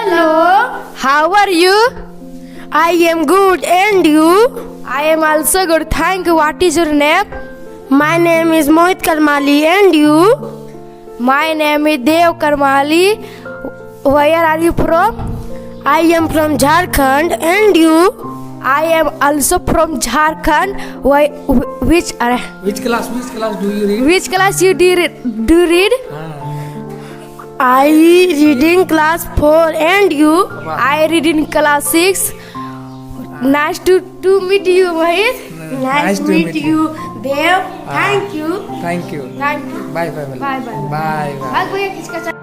Hello. How are you? I am good, and you? I am also good. Thank you. What is your name? My name is Mohit Karmali, and you? My name is Dev Karmali. Where are you from? I am from Jharkhand, and you? I am also from Jharkhand. Which Which class do you read? which class you do read? I reading class 4, and you? I read in class 6. Nice to meet you, Mohit. Nice to meet you, Dev. Thank you. Thank you. Thank you. Bye. Bye bye. Bye. भाग भैया किसका